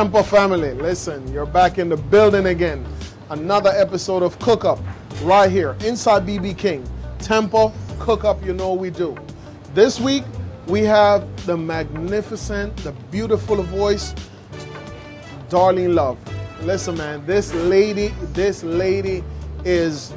Temple family, listen, you're back in the building again. Another episode of Cook Up right here inside BB King. Temple Cook Up, you know what we do. This week, we have the magnificent, the beautiful voice, Darlene Love. Listen, man, this lady is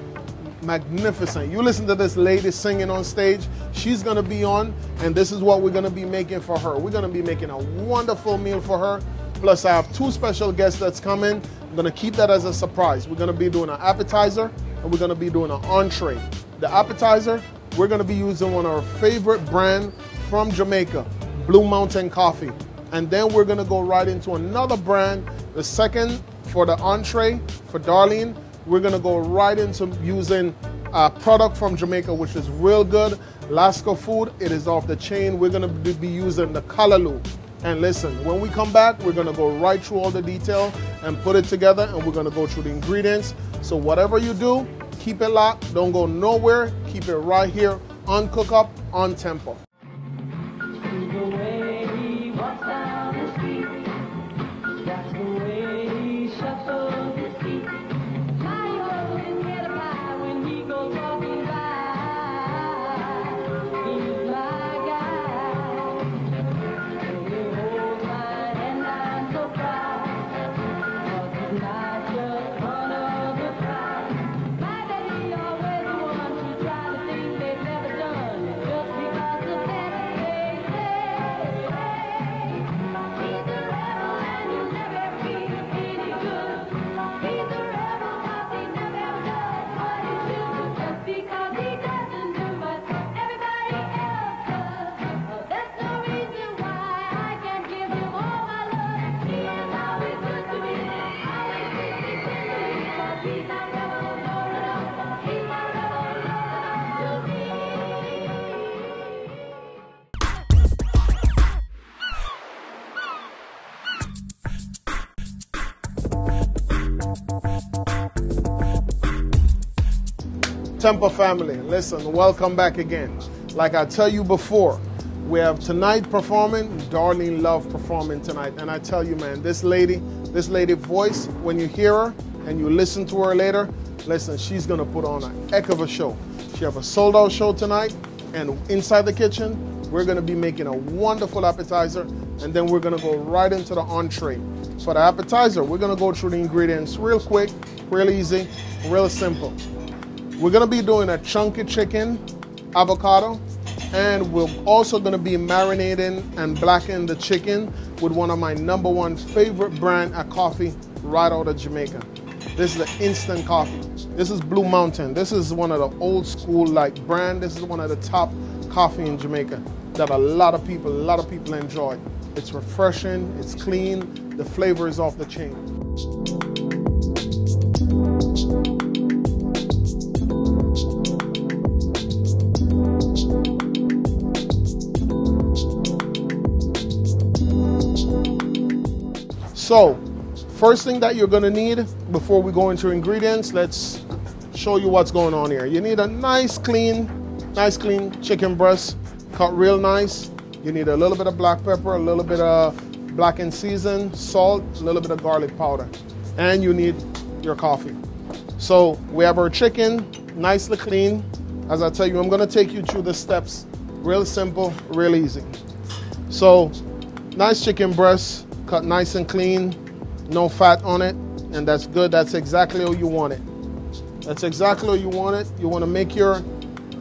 magnificent. You listen to this lady singing on stage. She's going to be on, and this is what we're going to be making for her. We're going to be making a wonderful meal for her. Plus, I have two special guests that's coming. I'm going to keep that as a surprise. We're going to be doing an appetizer, and we're going to be doing an entree. The appetizer, we're going to be using one of our favorite brand from Jamaica, Blue Mountain Coffee. And then we're going to go right into another brand. The second, for the entree, for Darlene, we're going to go right into using a product from Jamaica, which is real good. Lasco food, it is off the chain. We're going to be using the Callaloo. And listen, when we come back, we're going to go right through all the detail and put it together, and we're going to go through the ingredients. So whatever you do, keep it locked. Don't go nowhere. Keep it right here on Cook Up on Temple. Temple family, listen, welcome back again. Like I tell you before, we have tonight performing, Darlene Love performing tonight. And I tell you, man, this lady voice, when you hear her and you listen to her later, listen, she's gonna put on a heck of a show. She have a sold out show tonight, and inside the kitchen, we're gonna be making a wonderful appetizer, and then we're gonna go right into the entree. For the appetizer, we're gonna go through the ingredients real quick, real easy, real simple. We're going to be doing a chunky chicken avocado, and we're also going to be marinating and blackening the chicken with one of my #1 favorite brand of coffee right out of Jamaica. This is an instant coffee. This is Blue Mountain. This is one of the old school like brand. This is one of the top coffee in Jamaica that a lot of people enjoy. It's refreshing, it's clean, the flavor is off the chain. So, first thing that you're going to need before we go into ingredients, let's show you what's going on here. You need a nice clean chicken breast, cut real nice. You need a little bit of black pepper, a little bit of blackened season, salt, a little bit of garlic powder. And you need your coffee. So, we have our chicken, nicely clean. As I tell you, I'm going to take you through the steps. Real simple, real easy. So, nice chicken breast. Cut nice and clean, no fat on it, and that's good. That's exactly how you want it. That's exactly how you want it. You want to make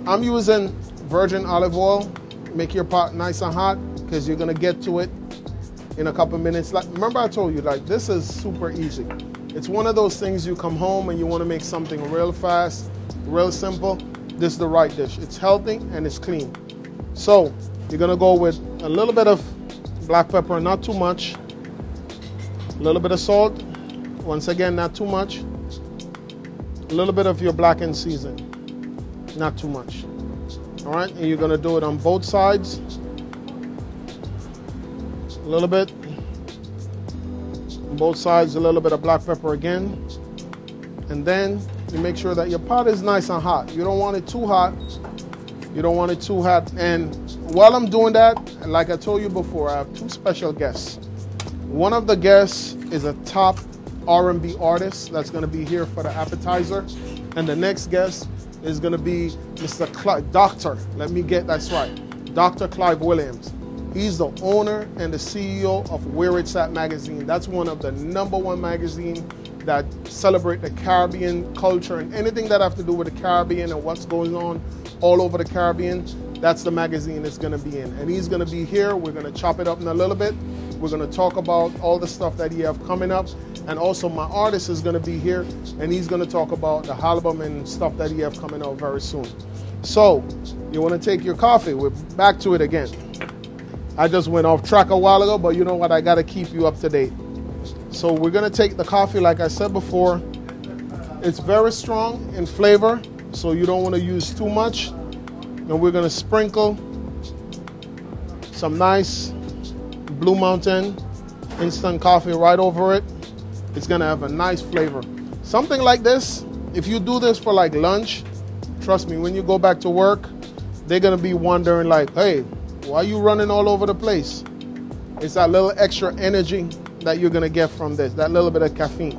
I'm using virgin olive oil. Make your pot nice and hot because you're going to get to it in a couple minutes. Like, remember I told you, like, this is super easy. It's one of those things you come home and you want to make something real fast, real simple. This is the right dish. It's healthy and it's clean. So you're going to go with a little bit of black pepper, not too much. A little bit of salt, once again, not too much. A little bit of your blackened season, not too much. All right, and you're gonna do it on both sides. A little bit. On both sides, a little bit of black pepper again. And then you make sure that your pot is nice and hot. You don't want it too hot. You don't want it too hot. And while I'm doing that, like I told you before, I have two special guests. One of the guests is a top R&B artist that's going to be here for the appetizer. And the next guest is going to be Dr. Let me get that's right. Dr. Clive Williams. He's the owner and the CEO of Where It's At magazine. That's one of the #1 magazine that celebrate the Caribbean culture and anything that have to do with the Caribbean and what's going on all over the Caribbean. That's the magazine it's going to be in. And he's going to be here. We're going to chop it up in a little bit. We're going to talk about all the stuff that he have coming up. And also my artist is going to be here, and he's going to talk about the album and stuff that he have coming out very soon. So you want to take your coffee. We're back to it again. I just went off track a while ago, but you know what? I got to keep you up to date. So we're going to take the coffee, like I said before. It's very strong in flavor, so you don't want to use too much. And we're going to sprinkle some nice Blue Mountain instant coffee right over it. It's going to have a nice flavor. Something like this, if you do this for like lunch, trust me, when you go back to work, they're going to be wondering like, hey, why are you running all over the place? It's that little extra energy that you're going to get from this, that little bit of caffeine.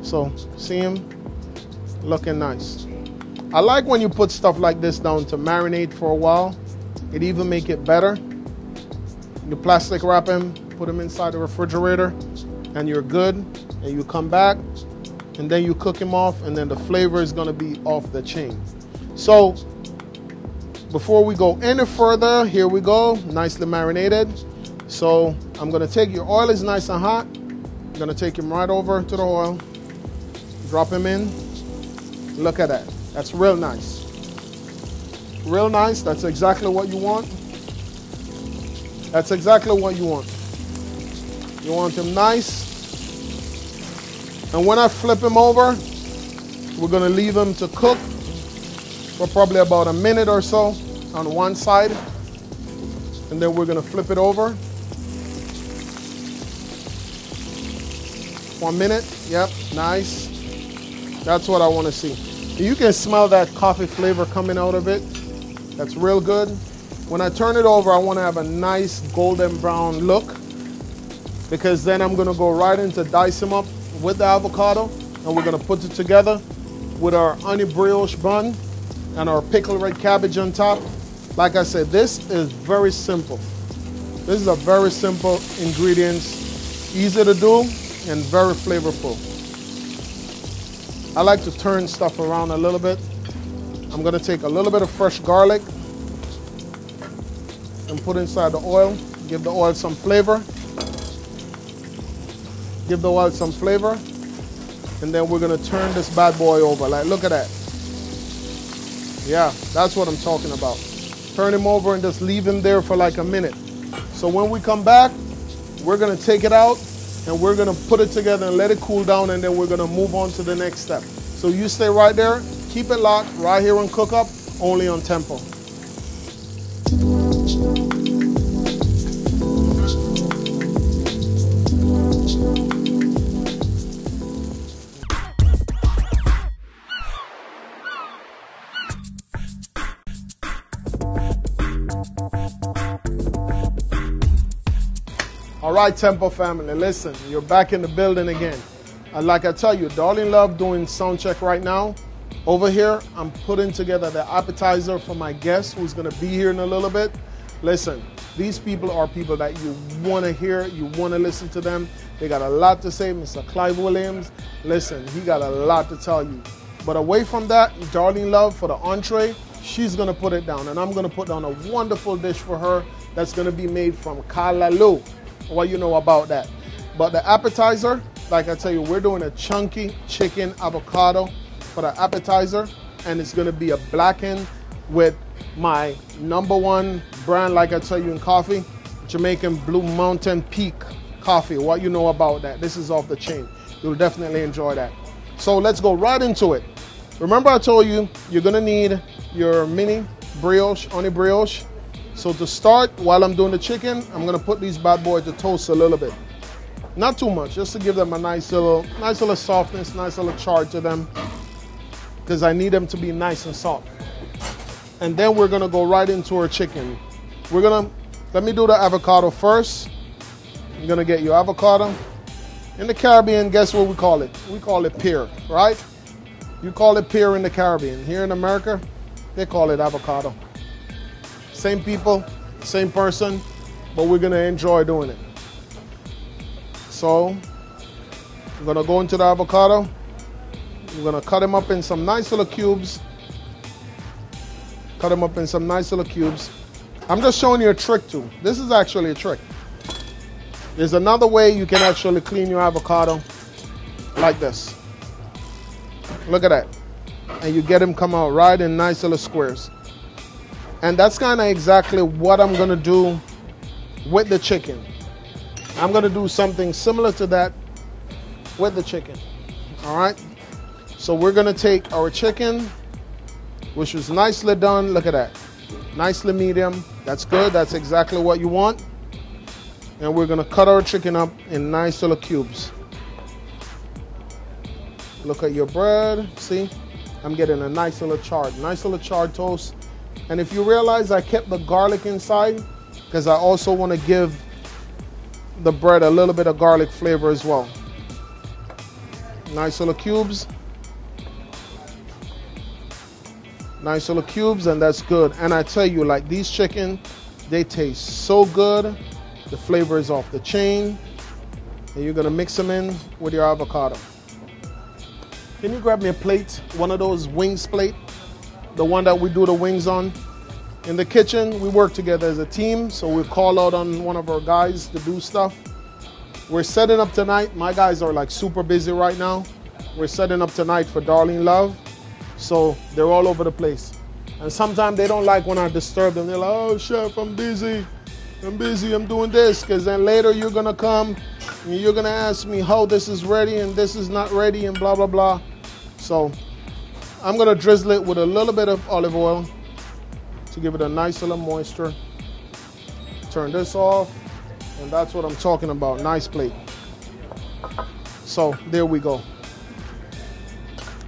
So, see him? Looking nice. I like when you put stuff like this down to marinate for a while. It even make it better. You plastic wrap them, put them inside the refrigerator, and you're good. And you come back, and then you cook them off, and then the flavor is going to be off the chain. So, before we go any further, here we go, nicely marinated. So, I'm going to take your oil is nice and hot. I'm going to take him right over to the oil, drop him in. Look at that. That's real nice. Real nice. That's exactly what you want. That's exactly what you want. You want him nice. And when I flip him over, we're going to leave him to cook for probably about a minute or so on one side. And then we're going to flip it over. 1 minute. Yep, nice. That's what I want to see. You can smell that coffee flavor coming out of it. That's real good. When I turn it over, I want to have a nice golden brown look, because then I'm going to go right into dice them up with the avocado, and we're going to put it together with our honey brioche bun and our pickled red cabbage on top. Like I said, this is very simple. This is a very simple ingredients, easy to do and very flavorful. I like to turn stuff around a little bit. I'm going to take a little bit of fresh garlic and put inside the oil. Give the oil some flavor. Give the oil some flavor. And then we're going to turn this bad boy over. Like, look at that. Yeah, that's what I'm talking about. Turn him over and just leave him there for like a minute. So when we come back, we're going to take it out and we're going to put it together and let it cool down, and then we're going to move on to the next step. So you stay right there. Keep it locked right here on Cook Up, only on Tempo. All right, Tempo family, listen, you're back in the building again. And like I tell you, Darlene love doing sound check right now. Over here, I'm putting together the appetizer for my guest who's gonna be here in a little bit. Listen, these people are people that you wanna hear, you wanna listen to them. They got a lot to say. Mr. Clive Williams, listen, he got a lot to tell you. But away from that, Darlene love for the entree, she's gonna put it down. And I'm gonna put down a wonderful dish for her that's gonna be made from kalaloo. What you know about that. But the appetizer, like I tell you, we're doing a chunky chicken avocado for the appetizer, and it's gonna be a blackened with my #1 brand, like I tell you in coffee, Jamaican Blue Mountain Peak coffee. What you know about that? This is off the chain. You'll definitely enjoy that. So let's go right into it. Remember I told you, you're gonna need your mini brioche, honey brioche. So to start, while I'm doing the chicken, I'm gonna put these bad boys to toast a little bit. Not too much, just to give them a nice little softness, nice little charge to them, because I need them to be nice and soft. And then we're gonna go right into our chicken. Let me do the avocado first. You're gonna get your avocado. In the Caribbean, guess what we call it? We call it pear, right? You call it pear in the Caribbean. Here in America, they call it avocado. Same people, same person, but we're gonna enjoy doing it. So, I'm gonna go into the avocado. I'm gonna cut them up in some nice little cubes. Cut them up in some nice little cubes. I'm just showing you a trick too. This is actually a trick. There's another way you can actually clean your avocado like this. Look at that. And you get them come out right in nice little squares. And that's kind of exactly what I'm gonna do with the chicken. I'm gonna do something similar to that with the chicken. All right. So we're gonna take our chicken, which was nicely done. Look at that. Nicely medium. That's good. That's exactly what you want. And we're gonna cut our chicken up in nice little cubes. Look at your bread. See? I'm getting a nice little charred toast. And if you realize I kept the garlic inside, because I also want to give the bread a little bit of garlic flavor as well. Nice little cubes. Nice little cubes, and that's good. And I tell you, like, these chicken, they taste so good. The flavor is off the chain. And you're gonna mix them in with your avocado. Can you grab me a plate? One of those wings plate, the one that we do the wings on. In the kitchen, we work together as a team, so we call out on one of our guys to do stuff. We're setting up tonight. My guys are like super busy right now. We're setting up tonight for Darlene Love. So they're all over the place. And sometimes they don't like when I disturb them. They're like, oh, chef, I'm busy, I'm doing this. Because then later you're going to come and you're going to ask me how this is ready and this is not ready and blah, blah, blah. So I'm going to drizzle it with a little bit of olive oil to give it a nice little moisture. Turn this off. And that's what I'm talking about. Nice plate. So there we go.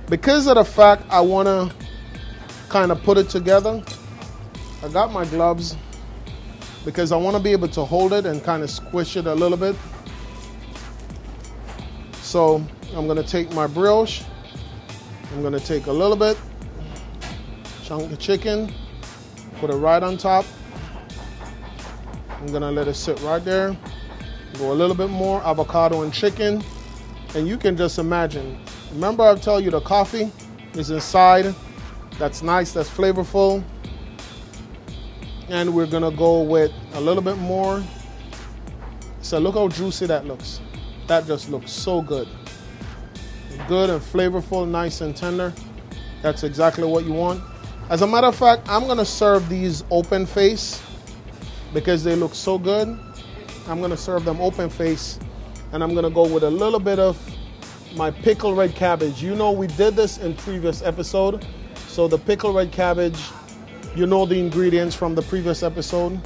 Because of the fact I want to kind of put it together, I got my gloves because I want to be able to hold it and kind of squish it a little bit. So I'm going to take my brioche. I'm going to take a little bit, chunk of chicken, put it right on top. I'm going to let it sit right there. Go a little bit more avocado and chicken. And you can just imagine. Remember I tell you the coffee is inside. That's nice, that's flavorful. And we're gonna go with a little bit more. So look how juicy that looks. That just looks so good. Good and flavorful, nice and tender. That's exactly what you want. As a matter of fact, I'm gonna serve these open face because they look so good. I'm gonna serve them open face, and I'm gonna go with a little bit of my pickled red cabbage. You know we did this in previous episode. So the pickled red cabbage, you know the ingredients from the previous episode.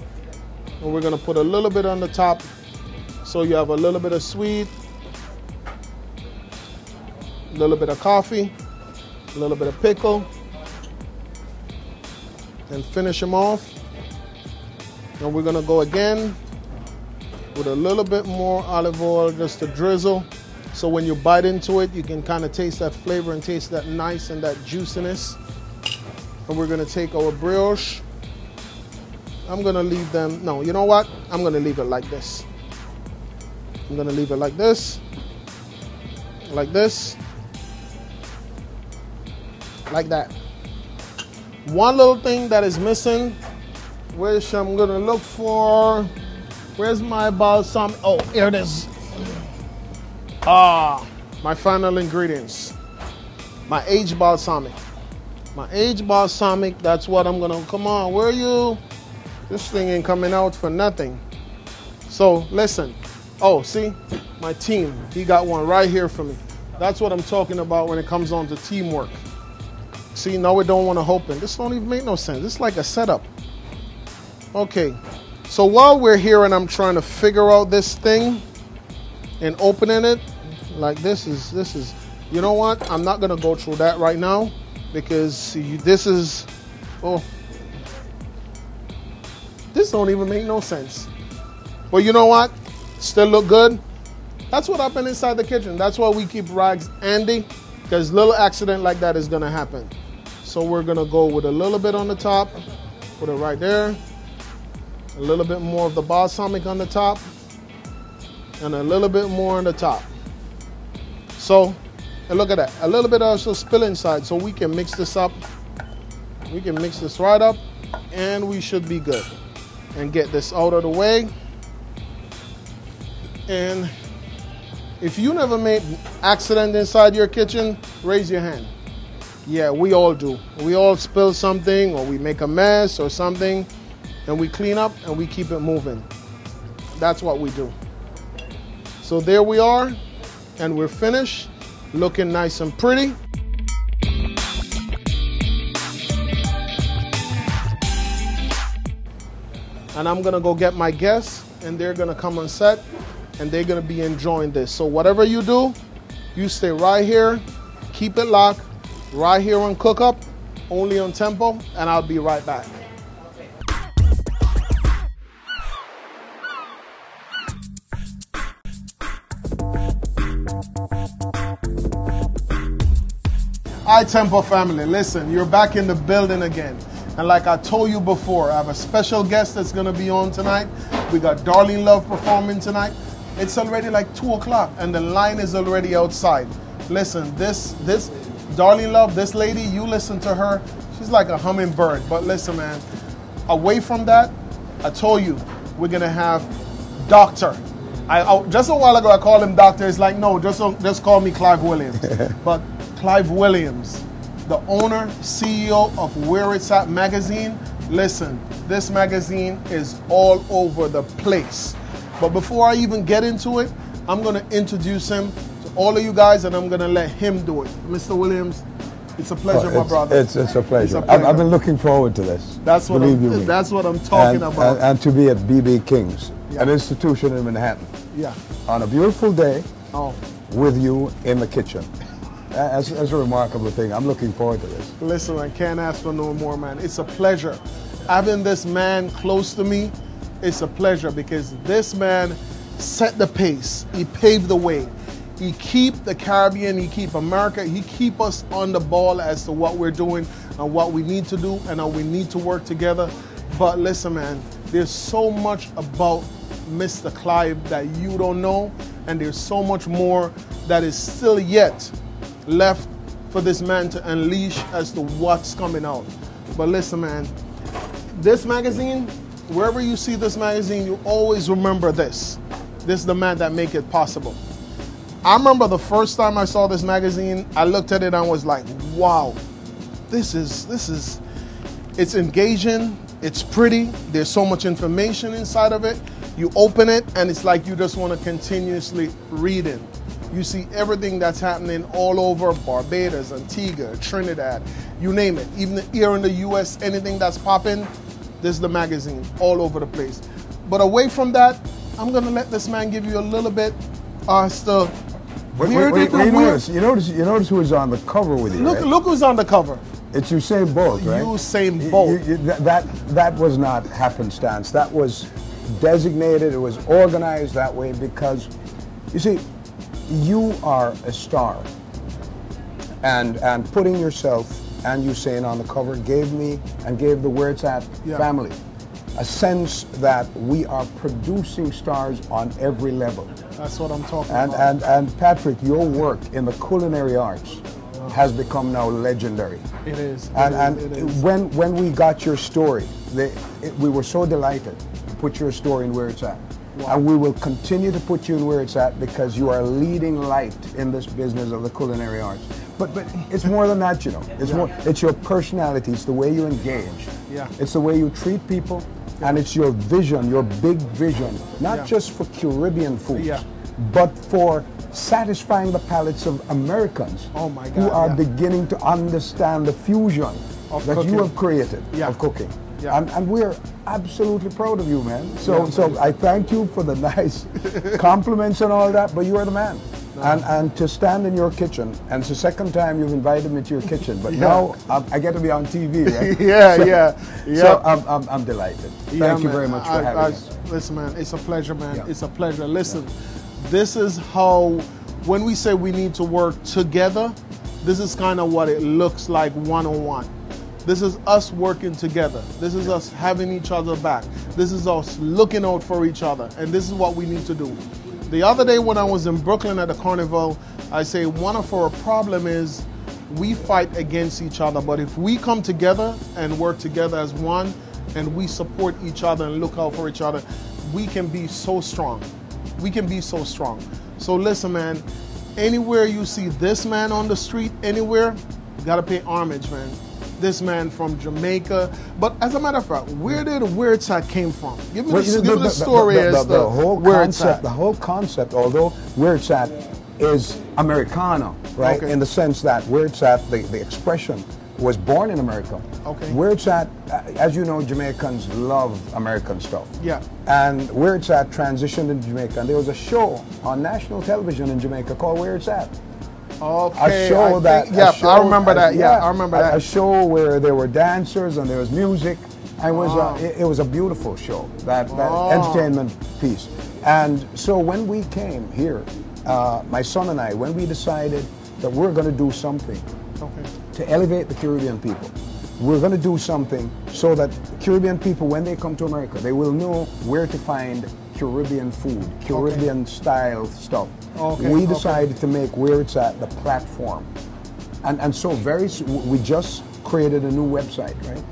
And we're gonna put a little bit on the top so you have a little bit of sweet, a little bit of coffee, a little bit of pickle, and finish them off. And we're gonna go again with a little bit more olive oil just to drizzle. So when you bite into it, you can kind of taste that flavor and taste that nice and that juiciness. And we're gonna take our brioche. I'm gonna leave them, no, you know what? I'm gonna leave it like this. I'm gonna leave it like this, like this, like that. One little thing that is missing, which I'm gonna look for, where's my balsamic? Oh, here it is. My final ingredients. My aged balsamic. My aged balsamic, that's what I'm gonna, come on, where are you? This thing ain't coming out for nothing. So listen, oh, see, my team, he got one right here for me. That's what I'm talking about when it comes on to teamwork. See, now we don't want to open. This don't even make no sense. It's like a setup. Okay, so while we're here and I'm trying to figure out this thing and opening it, like this is, you know what? I'm not gonna go through that right now because this is, oh, this don't even make no sense. But you know what? Still look good. That's what happened inside the kitchen. That's why we keep rags handy, because little accident like that is gonna happen. So we're gonna go with a little bit on the top, put it right there. A little bit more of the balsamic on the top, and a little bit more on the top. So, and look at that. A little bit also spill inside, so we can mix this up. We can mix this right up, and we should be good. And get this out of the way. And if you never made accident inside your kitchen, raise your hand. Yeah, we all do. We all spill something, or we make a mess or something, and we clean up and we keep it moving. That's what we do. So there we are, and we're finished, looking nice and pretty. And I'm gonna go get my guests, and they're gonna come on set, and they're gonna be enjoying this. So whatever you do, you stay right here, keep it locked, right here on Cook Up, only on Tempo, and I'll be right back. Hi Tempo family, listen, you're back in the building again. And like I told you before, I have a special guest that's gonna be on tonight. We got Darlene Love performing tonight. It's already like 2 o'clock and the line is already outside. Listen, this Darlene Love, this lady, you listen to her, she's like a hummingbird. But listen, man, away from that, I told you, we're gonna have Doctor. Just a while ago, I called him Doctor. It's like, no, just call me Clive Williams. But Clive Williams, the owner, CEO of Where It's At magazine. Listen, this magazine is all over the place. But before I even get into it, I'm gonna introduce him to all of you guys, and I'm gonna let him do it. Mr. Williams, it's a pleasure, my brother. It's a pleasure. I've been looking forward to this. That's what I'm talking about. And to be at BB King's, an institution in Manhattan. Yeah. On a beautiful day, with you in the kitchen. That's a remarkable thing. I'm looking forward to this. Listen, I can't ask for no more, man. It's a pleasure. Having this man close to me, it's a pleasure, because this man set the pace. He paved the way. He keep the Caribbean, he keep America, he keep us on the ball as to what we're doing and what we need to do and how we need to work together. But listen, man, there's so much about Mr. Clive that you don't know, and there's so much more that is still yet left for this man to unleash as to what's coming out. But listen, man, this magazine, wherever you see this magazine, you always remember this. This is the man that make it possible. I remember the first time I saw this magazine, I looked at it and I was like, wow, this is, it's engaging, it's pretty, there's so much information inside of it. You open it and it's like you just want to continuously read it. You see everything that's happening all over Barbados, Antigua, Trinidad, you name it. Even here in the US, anything that's popping, this is the magazine all over the place. But away from that, I'm gonna let this man give you a little bit as to you notice who is on the cover with you, Look who's on the cover. It's Usain Bolt, right? Usain Bolt. That was not happenstance. That was designated, it was organized that way because, you see, you are a star. And putting yourself and Usain on the cover gave me and gave the Where It's At family a sense that we are producing stars on every level. That's what I'm talking about. And Patrick, your work in the culinary arts has become now legendary. It is. When we got your story, we were so delighted to put your story in Where It's At. Wow. And we will continue to put you in Where It's At because you are a leading light in this business of the culinary arts. But it's more than that, you know. It's your personality, it's the way you engage. Yeah. It's the way you treat people, and it's your vision, your big vision, not just for Caribbean foods, but for satisfying the palates of Americans who are beginning to understand the fusion that you have created of cooking. Yeah. And we're absolutely proud of you, man. So I thank you for the nice compliments and all that, but you are the man. And to stand in your kitchen, and it's the second time you've invited me to your kitchen, but now I get to be on TV, right? So I'm delighted. Thank you very much for having me. Listen, man, it's a pleasure, man. Yeah. It's a pleasure. Listen, this is how, when we say we need to work together, this is kind of what it looks like one-on-one. This is us working together. This is us having each other back. This is us looking out for each other. And this is what we need to do. The other day when I was in Brooklyn at the carnival, I say one of our problem is we fight against each other. But if we come together and work together as one, and we support each other and look out for each other, we can be so strong. We can be so strong. So listen, man, anywhere you see this man on the street, anywhere, you gotta pay homage, man. This man from Jamaica. But as a matter of fact, where did Weird Sat came from? Give me the story as the whole Weird Sat. The whole concept, although Weird Sat is Americana, right? Okay. In the sense that Weird Sat, the expression, was born in America. Okay. Weird Sat, as you know, Jamaicans love American stuff. Yeah. And Weird Sat transitioned into Jamaica, and there was a show on national television in Jamaica called Weird Sat. Okay. A show I remember that. I remember that. A show where there were dancers and there was music. And it was a beautiful show, that entertainment piece. And so when we came here, my son and I, when we decided that we're going to do something to elevate the Caribbean people, we're going to do something so that Caribbean people, when they come to America, they will know where to find Caribbean food, Caribbean style stuff. We decided to make Where It's At the platform. And so we just created a new website, right?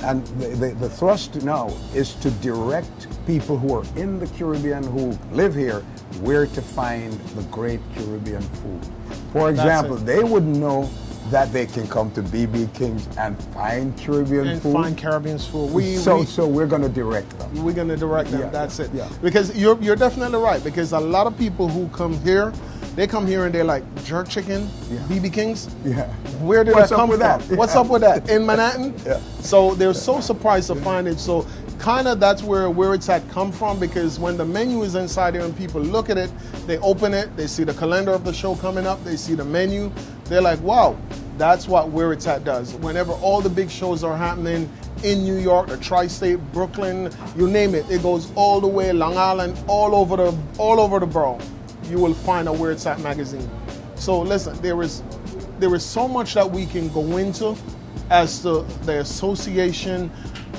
And the thrust now is to direct people who are in the Caribbean, who live here, where to find the great Caribbean food. For example, they wouldn't know that they can come to BB King's and find Caribbean food. Find Caribbean food. So we're going to direct them. We're going to direct them. That's it. Yeah. Because you're definitely right. Because a lot of people who come here, they come here and they're like, jerk chicken, BB King's. Yeah. Where did that come from? Yeah. What's up with that? In Manhattan? Yeah. So they're so surprised to find it. So kind of that's where it's at come from, because when the menu is inside here and people look at it, they open it, they see the calendar of the show coming up, they see the menu, they're like, wow, that's what Where It's At does. Whenever all the big shows are happening in New York, the tri-state, Brooklyn, you name it, it goes all the way Long Island, all over the borough, you will find a Where It's At magazine. So listen, there is so much that we can go into as to the association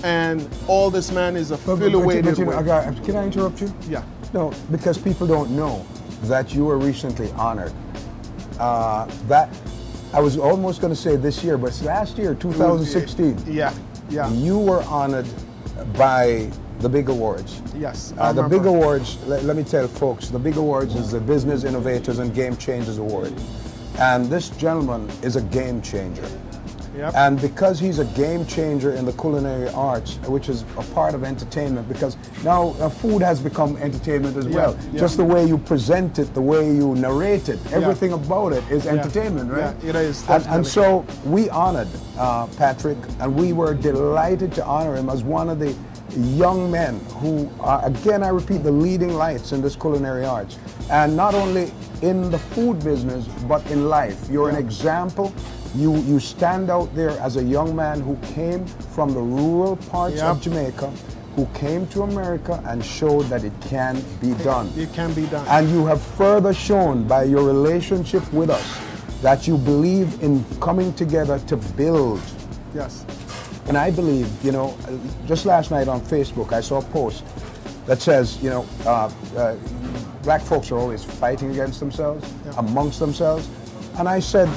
and all this, man, is affiliated with. Can I interrupt you? Yeah. No, because people don't know that you were recently honored. That I was almost going to say this year, but it's last year, 2016. Yeah. You were honored by the Big Awards. Yes. The Big Awards, let me tell folks, the Big Awards is the Business Innovators and Game Changers Award. And this gentleman is a game changer. Yep. And because he's a game changer in the culinary arts, which is a part of entertainment, because now food has become entertainment as well. Yeah. Just the way you present it, the way you narrate it, everything about it is entertainment, right? Yeah, it is. And so we honored Patrick, and we were delighted to honor him as one of the young men who are, again, I repeat, the leading lights in this culinary arts. And not only in the food business, but in life. You're an example. You stand out there as a young man who came from the rural parts of Jamaica, who came to America and showed that it can be done. It can be done. And you have further shown by your relationship with us that you believe in coming together to build. Yes. And I believe, just last night on Facebook, I saw a post that says, black folks are always fighting against themselves, amongst themselves. And I said,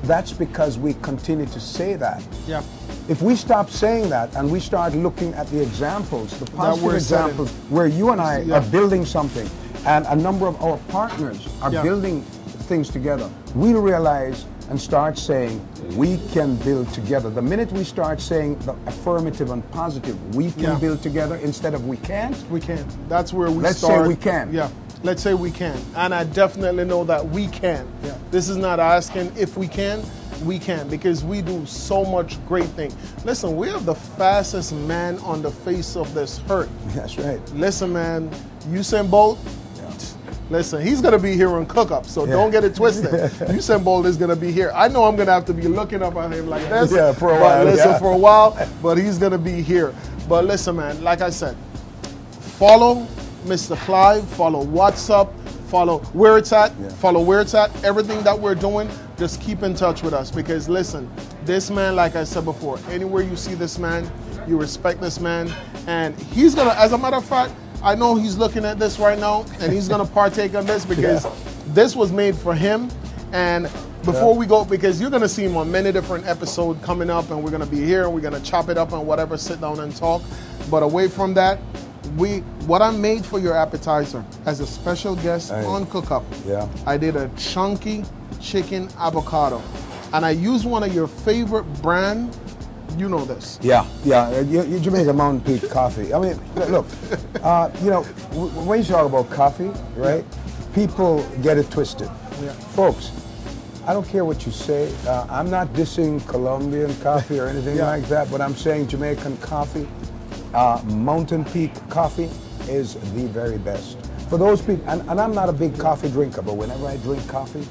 that's because we continue to say that. Yeah. If we stop saying that and we start looking at the examples, the positive examples where you and I are building something, and a number of our partners are building things together, we'll realize and start saying we can build together. The minute we start saying the affirmative and positive, we can build together instead of we can't. We can. That's where we Let's start. say we can. Yeah. Let's say we can. And I definitely know that we can. Yeah. This is not asking if we can because we do so much great things. Listen, we are the fastest man on the face of this earth. That's right. Listen, man, Usain Bolt, listen, he's going to be here on Cook-Up, so don't get it twisted. Usain Bolt is going to be here. I know I'm going to have to be looking up at him like this for a while. For a while, but he's going to be here. But listen, man, like I said, follow Mr. Clive, follow WhatsApp, follow where it's at, follow where it's at. Everything that we're doing, just keep in touch with us, because listen, this man, like I said before, anywhere you see this man, you respect this man, and he's gonna, as a matter of fact, I know he's looking at this right now, and he's gonna partake on this, because this was made for him. And before we go, because you're gonna see him on many different episodes coming up, and we're gonna be here, and we're gonna chop it up and whatever, sit down and talk. But away from that, what I made for your appetizer as a special guest on Cook Up, I did a chunky chicken avocado, and I used one of your favorite brand. You know this. Yeah. You Jamaica Mountain Peak coffee. I mean, look, you know, when you talk about coffee, right? People get it twisted. Folks, I don't care what you say. I'm not dissing Colombian coffee or anything like that, but I'm saying Jamaican coffee, Mountain Peak coffee is the very best. For those people, and I'm not a big coffee drinker, but whenever I drink coffee,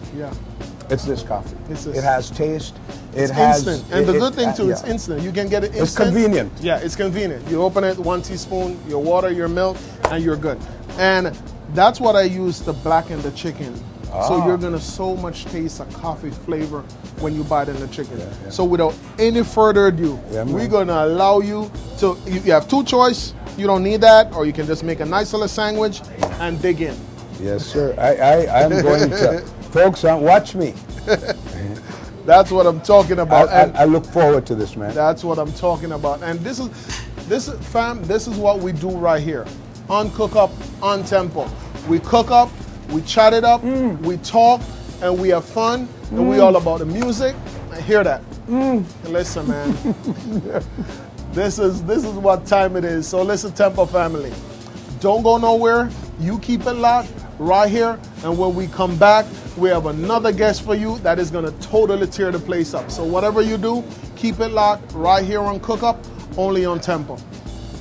it's this coffee. It has taste. It's instant. And the good thing too, it's instant. You can get it instant. It's convenient. Yeah, it's convenient. You open it, 1 teaspoon, your water, your milk, and you're good. And that's what I use to blacken the chicken. So you're gonna so much taste a coffee flavor when you bite in the chicken. So without any further ado, we're gonna allow you to, you have two choices. You don't need that, or you can just make a nice little sandwich and dig in. Yes, sir. I'm going to. Folks, watch me. That's what I'm talking about. I look forward to this, man. That's what I'm talking about. And this is what we do right here on Cook Up, on Tempo. We cook up, we chat it up, we talk, and we have fun, and we all about the music. I hear that. Listen, man. This is what time it is. So listen, Tempo family, don't go nowhere. You keep it locked right here, and when we come back, we have another guest for you that is going to totally tear the place up. So whatever you do, keep it locked right here on Cook Up, only on Tempo.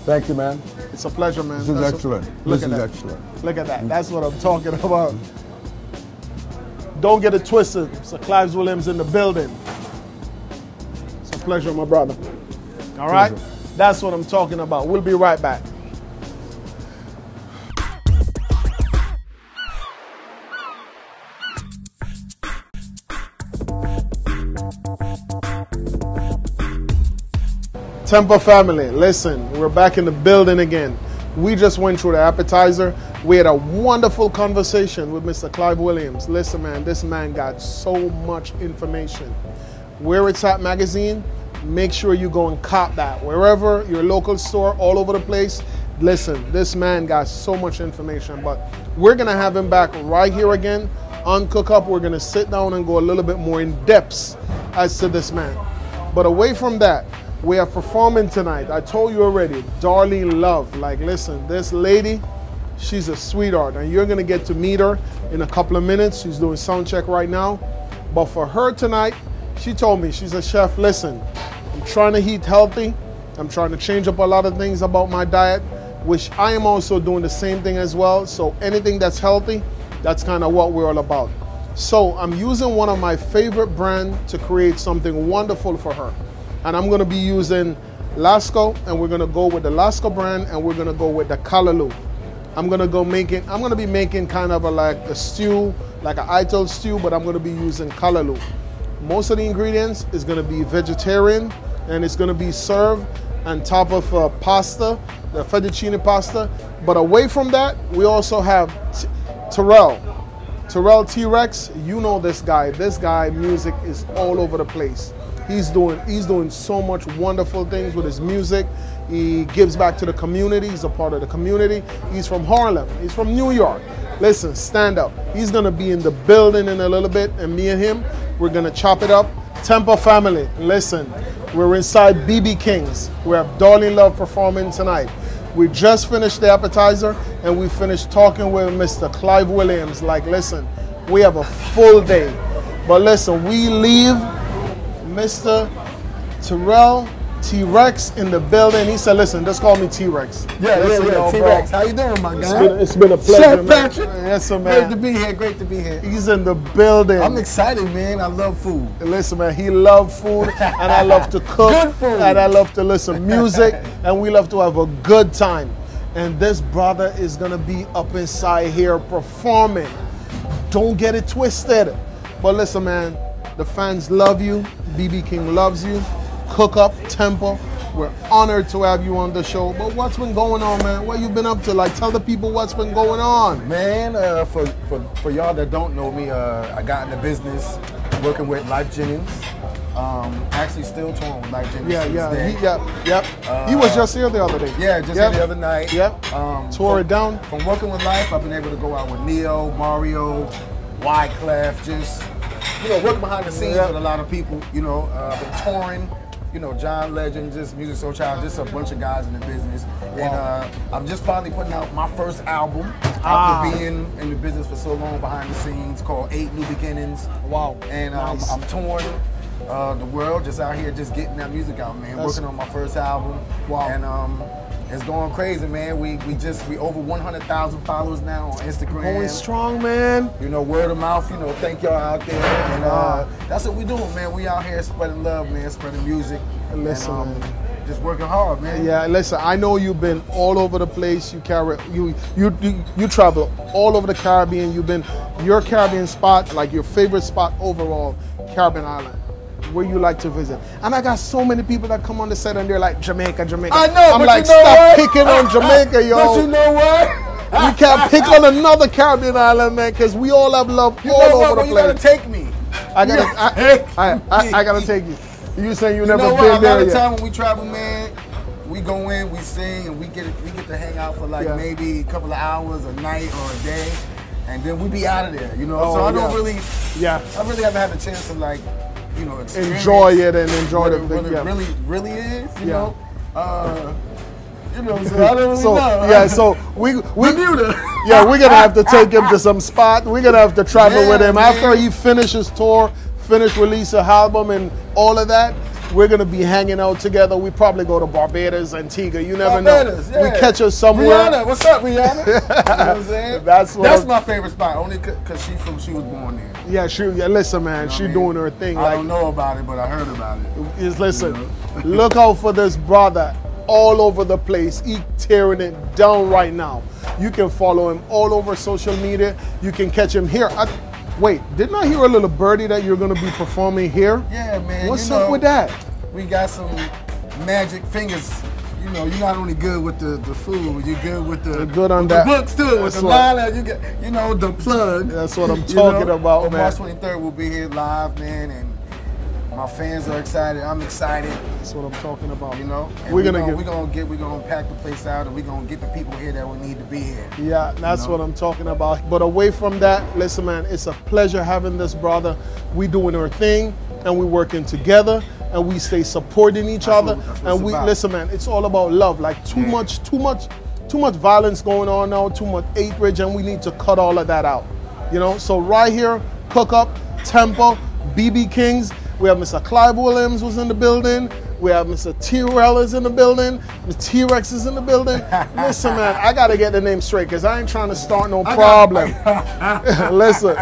Thank you, man. It's a pleasure, man. This is excellent. Excellent. Look at that. That's what I'm talking about. Don't get it twisted. Sir Clive Williams in the building. It's a pleasure, my brother. All right? That's what I'm talking about. We'll be right back. Tempo family, listen, we're back in the building again. We just went through the appetizer. We had a wonderful conversation with Mr. Clive Williams. Listen, man, this man got so much information. Where It's At magazine, make sure you go and cop that. Wherever, your local store, all over the place. Listen, this man got so much information, but we're gonna have him back right here again on Cook Up. We're gonna sit down and go a little bit more in depth as to this man. But away from that, we are performing tonight. I told you already, Darlene Love. Like, listen, this lady, she's a sweetheart, and you're gonna get to meet her in a couple of minutes. She's doing sound check right now. But for her tonight, she told me, she's a chef, listen, I'm trying to eat healthy. I'm trying to change up a lot of things about my diet, which I am also doing the same thing as well. So anything that's healthy, that's kind of what we're all about. So I'm using one of my favorite brands to create something wonderful for her. And I'm gonna be using Lasco, and we're gonna go with the Lasco brand, and we're gonna go with the Callaloo. I'm gonna be making kind of like a stew, like an ital stew, but I'm gonna be using Callaloo. Most of the ingredients is gonna be vegetarian, and it's gonna be served on top of pasta, the fettuccine pasta. But away from that, we also have Terrell T-Rex. You know this guy. This guy, music is all over the place. He's doing so much wonderful things with his music. He gives back to the community. He's a part of the community. He's from Harlem. He's from New York. Listen, stand up. He's gonna be in the building in a little bit, and me and him, we're gonna chop it up. Tempo family, listen, we're inside BB King's. We have Darlene Love performing tonight. We just finished the appetizer, and we finished talking with Mr. Clive Williams. Like, listen, we have a full day. But listen, we leave Mr. Terrell T-Rex in the building. He said, listen, just call me T-Rex. Yeah, T-Rex. How you doing, my guy? It's been a pleasure, Chef Patrick. Yes, sir, man. Great to be here. Great to be here. He's in the building. I'm excited, man. I love food. Listen, man, he loves food, and I love to cook. Good food. And I love to listen to music, and we love to have a good time. And this brother is gonna be up inside here performing. Don't get it twisted. But listen, man, the fans love you. BB King loves you. Cook Up, Temple. We're honored to have you on the show. But what's been going on, man? What you been up to? Like, tell the people what's been going on. Man, for y'all that don't know me, I got into business working with Life Jennings. Actually still touring with Life Jennings. He was just here the other day. Yeah, just here the other night. Tore it down. From working with Life, I've been able to go out with Neo, Mario, Wyclef, just, working behind the scenes with a lot of people, been touring. John Legend, just Music Soul Child, just a bunch of guys in the business. And I'm just finally putting out my first album after being in the business for so long behind the scenes, called 8 New Beginnings. Wow. And I'm touring the world, just out here, just getting that music out, man. Working on my first album. Wow. And it's going crazy, man. We over 100,000 followers now on Instagram. Going strong, man. Word of mouth, thank y'all out there. And that's what we doing, man. We out here spreading love, man, spreading music. Listen, and, just working hard, man. Yeah, listen, I know you've been all over the place. You travel all over the Caribbean. You've been, your Caribbean spot, like your favorite spot overall, Caribbean island, where you like to visit. And I got so many people that come on the set and they're like, Jamaica, Jamaica. I know, I'm like, stop picking on Jamaica, yo. But you know what? We can't pick on another Caribbean island, man, because we all have love all over the place. You gotta take me. I gotta take you. You saying you never been there yet? A lot of time when we travel, man, we go in, we sing, and we get to hang out for like maybe a couple of hours, a night or a day, and then we be out of there, So I don't really, I really haven't had the chance to like, enjoy it and enjoy what it really is, you know. So I don't really know. So we're gonna have to take him to some spot. We're gonna have to travel with him after he finishes tour, release an album and all of that. We're gonna be hanging out together. We probably go to Barbados, Antigua. You never know. Yeah. We catch us somewhere. Rihanna, what's up, Rihanna? You know what I'm saying? That's my favorite spot, only because she was born there. Yeah, listen, man, she doing her thing. I don't know about it, but I heard about it. Listen, look out for this brother all over the place. He's tearing it down right now. You can follow him all over social media. You can catch him here. Wait, didn't I hear a little birdie that you're going to be performing here? Yeah, man. What's up with that? We got some magic fingers. You're not only good with the food, you're good with the books too. With the line, you get, the plug. That's what I'm talking about, man. March 23rd, we'll be here live, man, and my fans are excited. I'm excited. That's what I'm talking about. And we're gonna pack the place out, and we're gonna get the people here that we need to be here. Yeah, that's what I'm talking about. But away from that, listen, man, it's a pleasure having this brother. We doing our thing, and we working together, and we stay supporting each other. And listen, man, it's all about love. Like too much violence going on now, too much hatred, and we need to cut all of that out. So right here, Cook Up, Temple, BB Kings. We have Mr. Clive Williams was in the building. We have Mr. T-Rell is in the building. Mr. T-Rex is in the building. Listen, man, I got to get the name straight because I ain't trying to start no problem. Listen,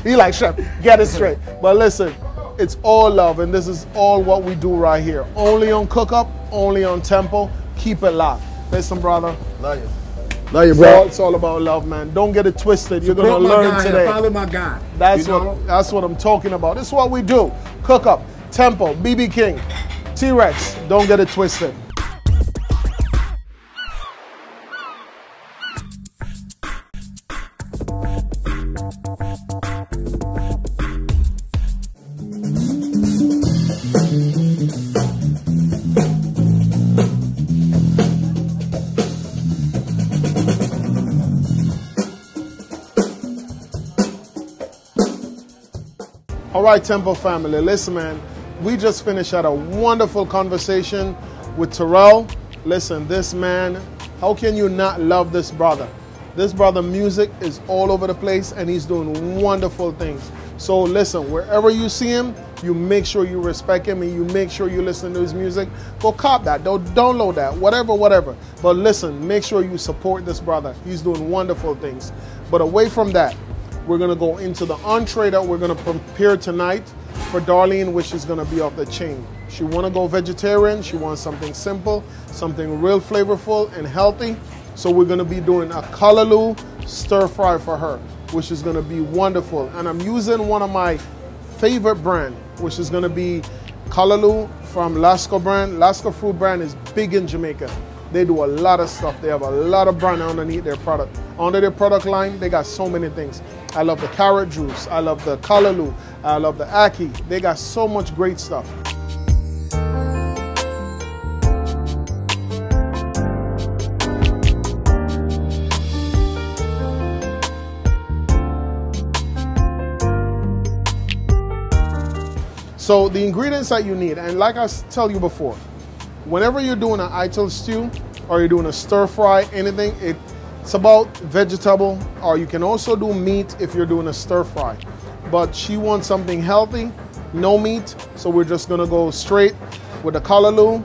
he like, Chef, get it straight. But listen, it's all love, and this is all what we do right here. Only on Cook Up, only on Tempo. Keep it locked. Listen, brother. Love you. Love you, bro. It's all about love, man. Don't get it twisted. You're going to learn today. Follow my guy. That's what I'm talking about. This is what we do. Cook Up, Tempo, BB King, T-Rex. Don't get it twisted. All right, Temple family, listen, man, we just finished at a wonderful conversation with Terrell. Listen, this man, how can you not love this brother? This brother music is all over the place and he's doing wonderful things. So listen, wherever you see him, you make sure you respect him and you make sure you listen to his music. Go cop that, don't download that, whatever. But listen, make sure you support this brother. He's doing wonderful things. But away from that, we're gonna go into the entree that we're gonna prepare tonight for Darlene, which is gonna be off the chain. She wanna go vegetarian, she wants something simple, something real flavorful and healthy. So we're gonna be doing a callaloo stir fry for her, which is gonna be wonderful. And I'm using one of my favorite brand, which is gonna be callaloo from Lasco brand. Lasco fruit brand is big in Jamaica. They do a lot of stuff. They have a lot of brand underneath their product. Under their product line, they got so many things. I love the carrot juice. I love the callaloo. I love the ackee. They got so much great stuff. So the ingredients that you need, and like I tell you before, whenever you're doing an ital stew or you're doing a stir fry, anything, it's about vegetable, or you can also do meat if you're doing a stir fry. But she wants something healthy, no meat, so we're just gonna go straight with the callaloo.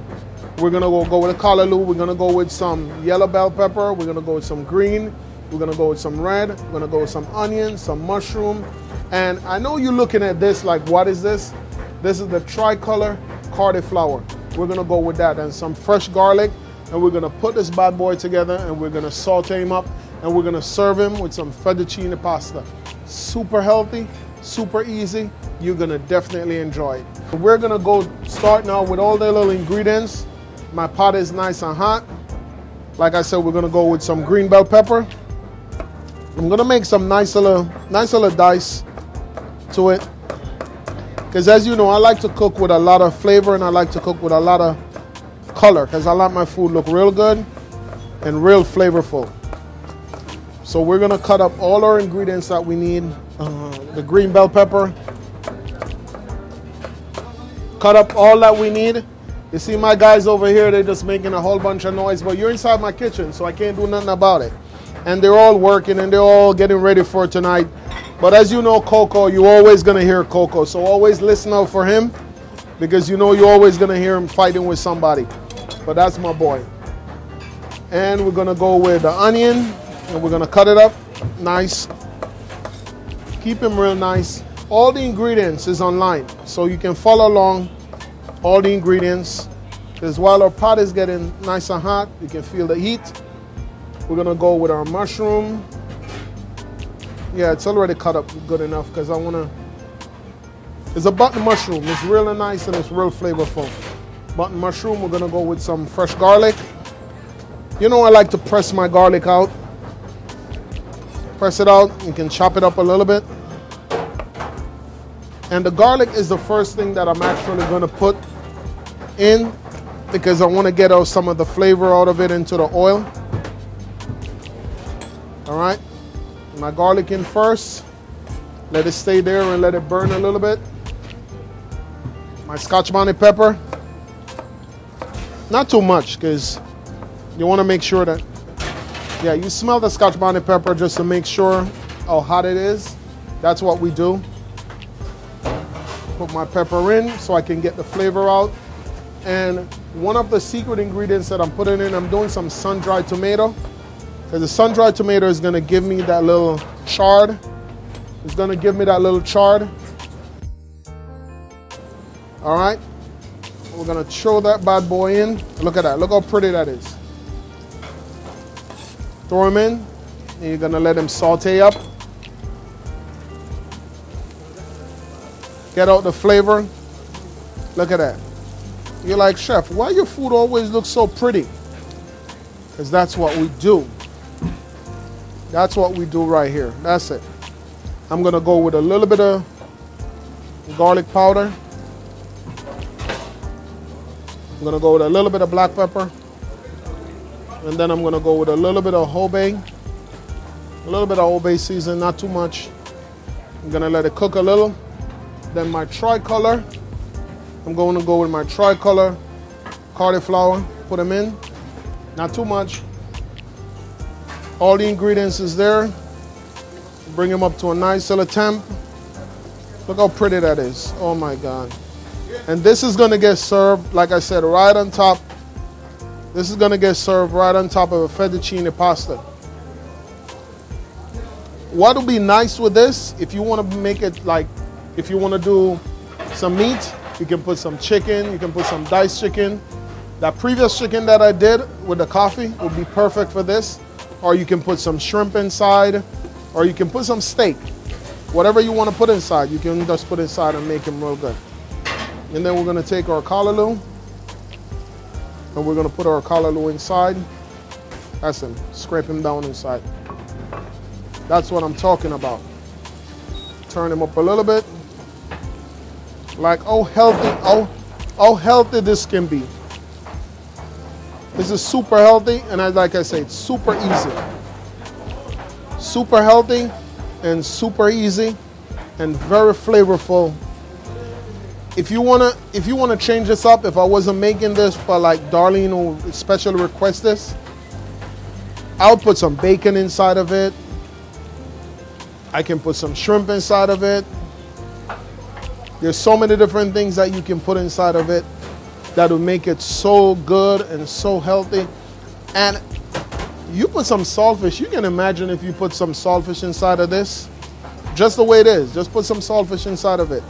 We're gonna go with the callaloo. We're gonna go with some yellow bell pepper. We're gonna go with some green. We're gonna go with some red. We're gonna go with some onion, some mushroom. And I know you're looking at this like, what is this? This is the tricolor cauliflower. We're gonna go with that and some fresh garlic, and we're gonna put this bad boy together and we're gonna saute him up, and we're gonna serve him with some fettuccine pasta. Super healthy, super easy. You're gonna definitely enjoy it. We're gonna go start now with all the little ingredients. My pot is nice and hot. Like I said, we're gonna go with some green bell pepper. I'm gonna make some nice little dice to it. Because as you know, I like to cook with a lot of flavor and I like to cook with a lot of color because I like my food look real good and real flavorful. So we're gonna cut up all our ingredients that we need. The green bell pepper. Cut up all that we need. You see my guys over here, they're just making a whole bunch of noise, but you're inside my kitchen, so I can't do nothing about it. And they're all working and they're all getting ready for tonight. But as you know, Coco, you're always going to hear Coco. So always listen out for him because you know you're always going to hear him fighting with somebody. But that's my boy. And we're going to go with the onion and we're going to cut it up nice. Keep him real nice. All the ingredients is online, so you can follow along all the ingredients. Because while our pot is getting nice and hot, you can feel the heat. We're going to go with our mushroom. Yeah, it's already cut up good enough because I want to... It's a button mushroom. It's really nice and it's real flavorful. Button mushroom, we're going to go with some fresh garlic. You know I like to press my garlic out. Press it out. You can chop it up a little bit. And the garlic is the first thing that I'm actually going to put in because I want to get out some of the flavor out of it into the oil. All right. My garlic in first. Let it stay there and let it burn a little bit. My Scotch bonnet pepper. Not too much because you want to make sure that, yeah, you smell the Scotch bonnet pepper just to make sure how hot it is. That's what we do. Put my pepper in so I can get the flavor out. And one of the secret ingredients that I'm putting in, I'm doing some sun-dried tomato. Because the sun-dried tomato is going to give me that little chard. It's going to give me that little chard. All right. We're going to throw that bad boy in. Look at that. Look how pretty that is. Throw him in. And you're going to let him saute up. Get out the flavor. Look at that. You're like, chef, why your food always looks so pretty? Because that's what we do. That's what we do right here. That's it. I'm going to go with a little bit of garlic powder. I'm going to go with a little bit of black pepper. And then I'm going to go with a little bit of whole bay. A little bit of whole bay season, not too much. I'm going to let it cook a little. Then my tricolor. I'm going to go with my tricolor cauliflower. Put them in. Not too much. All the ingredients is there. Bring them up to a nice little temp. Look how pretty that is. Oh my God. And this is going to get served, like I said, right on top. This is going to get served right on top of a fettuccine pasta. What would be nice with this, if you want to make it like, if you want to do some meat, you can put some chicken, you can put some diced chicken, That previous chicken that I did with the coffee would be perfect for this. Or you can put some shrimp inside, or you can put some steak. Whatever you want to put inside, you can just put inside and make them real good. And then we're going to take our callaloo, and we're going to put our callaloo inside. That's him. Scrape him down inside. That's what I'm talking about. Turn him up a little bit. Like how healthy this can be. This is super healthy, and like I say, it's super easy. Super healthy and super easy and very flavorful. If you wanna change this up, if I wasn't making this for like Darlene who especially requests this, I'll put some bacon inside of it. I can put some shrimp inside of it. There's so many different things that you can put inside of it that will make it so good and so healthy. And you put some saltfish. You can imagine if you put some saltfish inside of this, just the way it is. Just put some saltfish inside of it.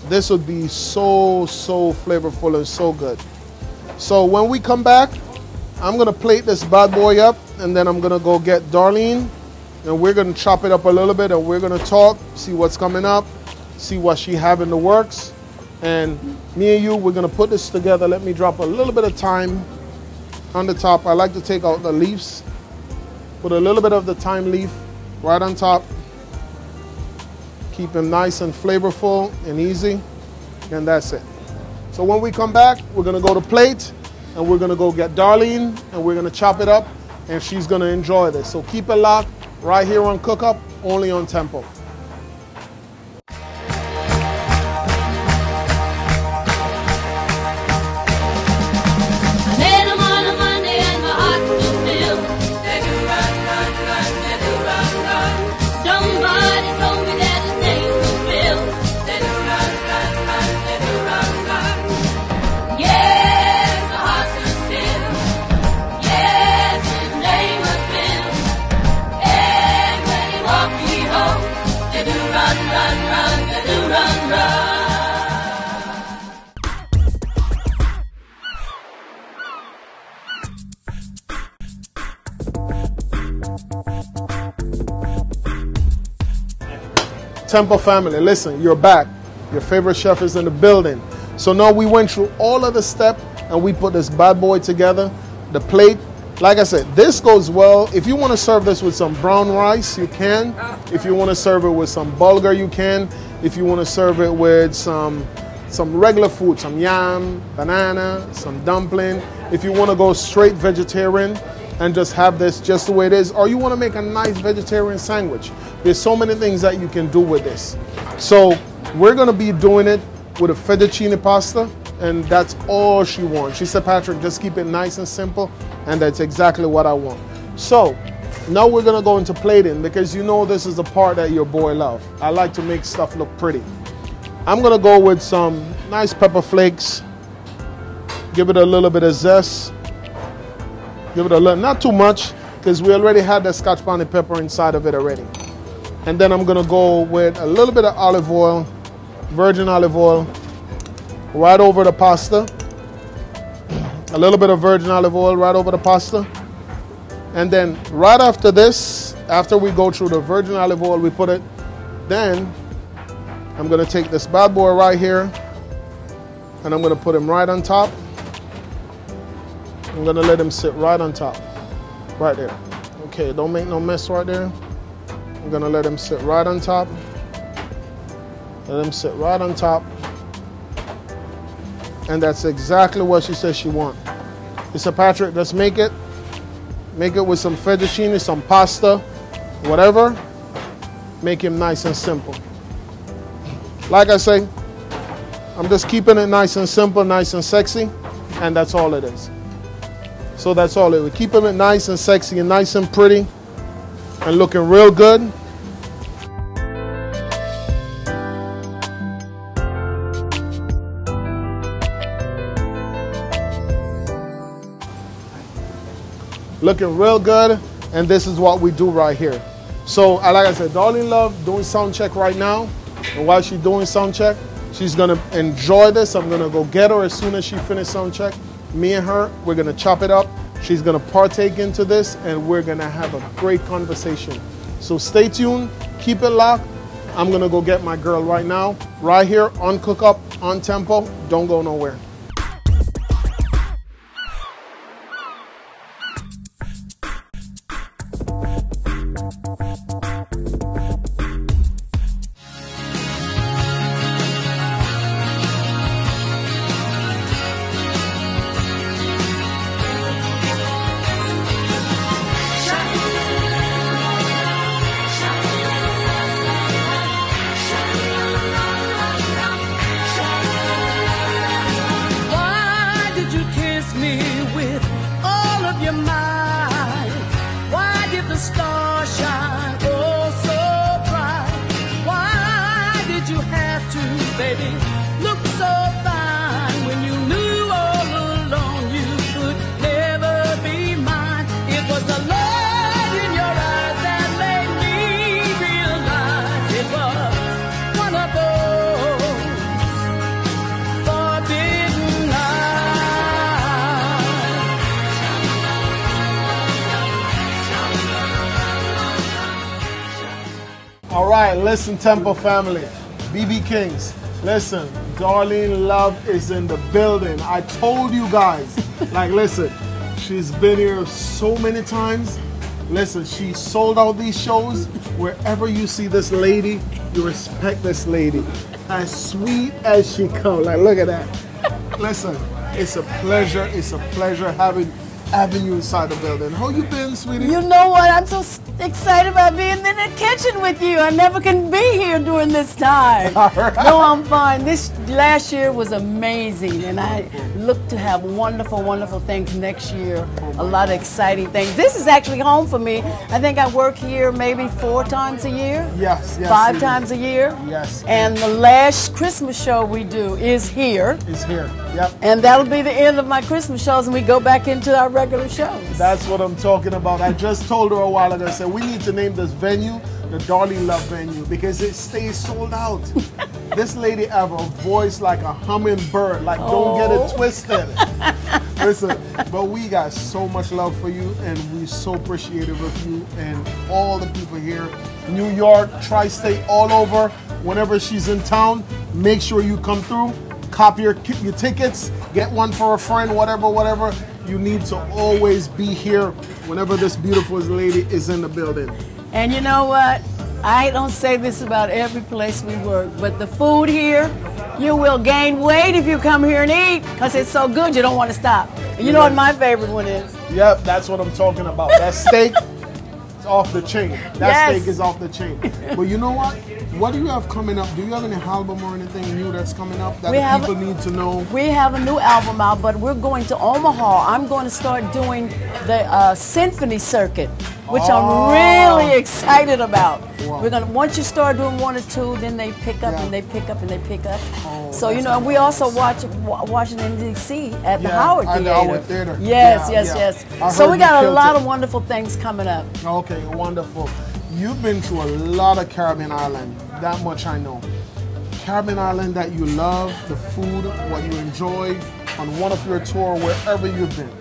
This would be so flavorful and so good. So when we come back, I'm gonna plate this bad boy up, and then I'm gonna go get Darlene, and we're gonna chop it up a little bit, and we're gonna talk, see what's coming up, see what she have in the works. And me and you, we're gonna put this together. Let me drop a little bit of thyme on the top. I like to take out the leaves. Put a little bit of the thyme leaf right on top. Keep them nice and flavorful and easy. And that's it. So when we come back, we're gonna go to plate, and we're gonna go get Darlene, and we're gonna chop it up, and she's gonna enjoy this. So keep it locked right here on Cook Up, only on Tempo. Tempo family, listen, you're back. Your favorite chef is in the building. So now we went through all of the steps, and we put this bad boy together. The plate, like I said, this goes well. If you want to serve this with some brown rice, you can. If you want to serve it with some bulgur, you can. If you want to serve it with some regular food, some yam, banana, some dumpling. If you want to go straight vegetarian and just have this just the way it is, or you want to make a nice vegetarian sandwich, there's so many things that you can do with this. So we're going to be doing it with a fettuccine pasta, and that's all she wants. She said, Patrick, just keep it nice and simple, and that's exactly what I want. So now we're going to go into plating, because you know this is the part that your boy loves. I like to make stuff look pretty. I'm going to go with some nice pepper flakes. Give it a little bit of zest. Give it a little, not too much, because we already had the Scotch bonnet pepper inside of it already. And then I'm going to go with a little bit of olive oil, virgin olive oil, right over the pasta. A little bit of virgin olive oil right over the pasta. And then right after this, after we go through the virgin olive oil, we put it, then I'm going to take this bad boy right here, and I'm going to put him right on top. I'm going to let him sit right on top, right there. Okay, don't make no mess right there. I'm going to let him sit right on top. Let him sit right on top. And that's exactly what she says she wants. She said, Patrick, let's make it. Make it with some fettuccine, some pasta, whatever. Make him nice and simple. Like I say, I'm just keeping it nice and simple, nice and sexy, and that's all it is. So that's all it is. We're keeping it nice and sexy and nice and pretty and looking real good. Looking real good, and this is what we do right here. So like I said, Darlene love doing sound check right now, and while she's doing sound check, she's gonna enjoy this. I'm gonna go get her as soon as she finishes sound check, Me and her, we're gonna chop it up. She's gonna partake into this, and we're gonna have a great conversation. So stay tuned, keep it locked. I'm gonna go get my girl right now, right here on Cook Up, on Tempo. Don't go nowhere. All right, listen, Temple family, BB Kings, listen, Darlene Love is in the building. I told you guys, like, listen, she's been here so many times. Listen, she sold out these shows. Wherever you see this lady, you respect this lady. As sweet as she comes, like, look at that. Listen, it's a pleasure having you inside the building. How you been, sweetie? You know what? I'm so excited about being in the kitchen with you. I never can be here during this time. Right. No, I'm fine. This last year was amazing, and I look to have wonderful, wonderful things next year. A lot of exciting things. This is actually home for me. I think I work here maybe 4 times a year. Yes. 5 times a year. Yes. And the last Christmas show we do is here. It's here. Yep. And that'll be the end of my Christmas shows, and we go back into our regular shows. That's what I'm talking about. I just told her a while ago, I said, we need to name this venue the Darlene Love venue because it stays sold out. This lady have a voice like a hummingbird. Like, don't get it twisted. Listen, but we got so much love for you, and we're so appreciative of you and all the people here. New York, tri-state, all over. Whenever she's in town, make sure you come through. Copy your tickets, get one for a friend, whatever. You need to always be here whenever this beautiful lady is in the building. And you know what? I don't say this about every place we work, but the food here, you will gain weight if you come here and eat because it's so good you don't want to stop. And you know what my favorite one is? Yep, that's what I'm talking about. That steak is off the chain. That steak is off the chain. But you know what? What do you have coming up? Do you have any album or anything new that's coming up that people need to know? We have a new album out, but we're going to Omaha. I'm going to start doing the symphony circuit, which I'm really excited about. Wow. We're gonna once you start doing 1 or 2, then they pick up and they pick up and they pick up. So you know, we also watch Washington D.C. at the Howard Theater. The Howard Theater. Yes. So we got a lot of wonderful things coming up. Okay, wonderful. You've been to a lot of Caribbean island. That much I know. Caribbean island that you love, the food, what you enjoy on one of your tour, wherever you've been.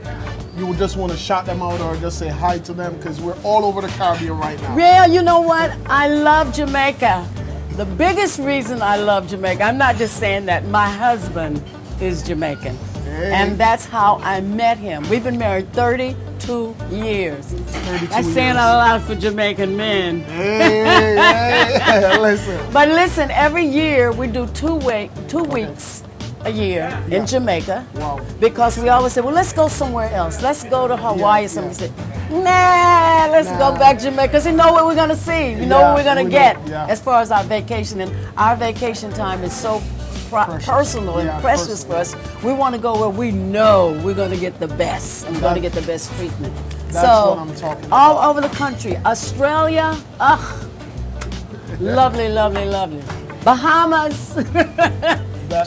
You would just want to shout them out or just say hi to them because we're all over the Caribbean right now. Yeah, you know what? I love Jamaica. The biggest reason I love Jamaica, I'm not just saying that, my husband is Jamaican. Hey. And that's how I met him. We've been married 32 years. That's saying a lot for Jamaican men. Hey, listen. But listen, every year we do 2 weeks a year in Jamaica. Wow. Because we always say, well, let's go somewhere else. Let's go to Hawaii or something. We say, nah, let's go back to Jamaica. Because you know what we're going to see. You know what we're going to get as far as our vacation. And our vacation time is so personal and precious for us. We want to go where we know we're going to get the best and going to get the best treatment. That's what I'm talking about. All over the country. Australia, lovely, lovely, lovely. Bahamas.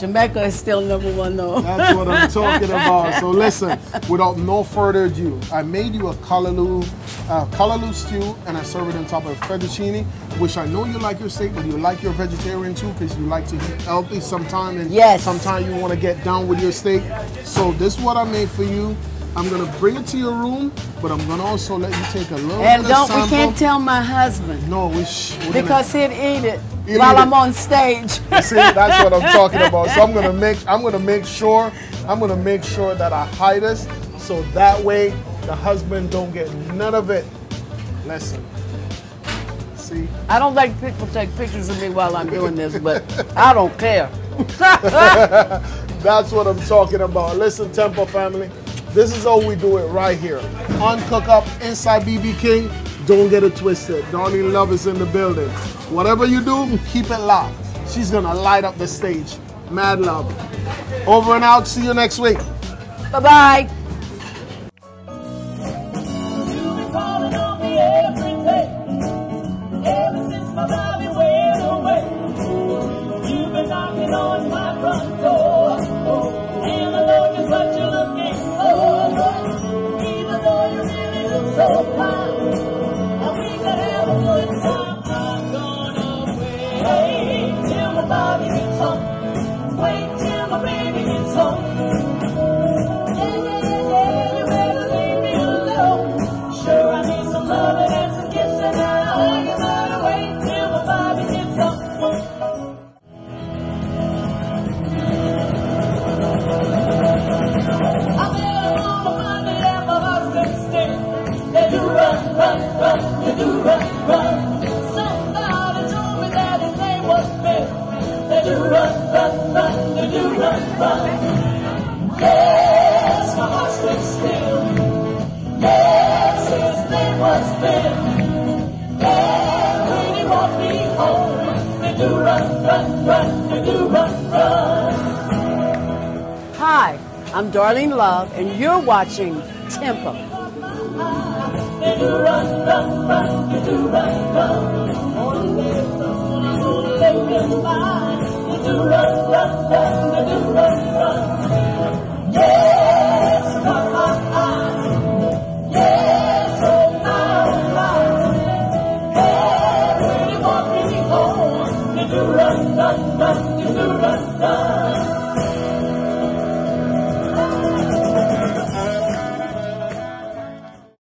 Jamaica is still #1 though. That's what I'm talking about. So listen, without no further ado, I made you a callaloo callaloo stew, and I serve it on top of fettuccine, which I know you like your steak, but you like your vegetarian too, because you like to eat healthy sometime, and sometimes you want to get down with your steak. So this is what I made for you. I'm gonna bring it to your room, but I'm gonna also let you take a little bit of sample. We can't tell my husband. No, because he'd eat it while I'm on stage. See, that's what I'm talking about. So I'm gonna make sure that I hide this, so that way the husband don't get none of it. Listen. See? I don't like people take pictures of me while I'm doing this, but I don't care. That's what I'm talking about. Listen, Temple family, this is how we do it right here. On Cook Up inside BB King. Don't get it twisted. Darlene Love is in the building. Whatever you do, keep it locked. She's gonna light up the stage. Mad love. Over and out. See you next week. Bye-bye. Yes, my heart stood still. Yes, his name was Ben. Yeah, when he walked me home, they do run, run, run, they do run, run. Hi, I'm Darlene Love, and you're watching Tempo. They do run, run, run, they do run, run. Only there's no one I'm gonna let them by. They do run, run, run.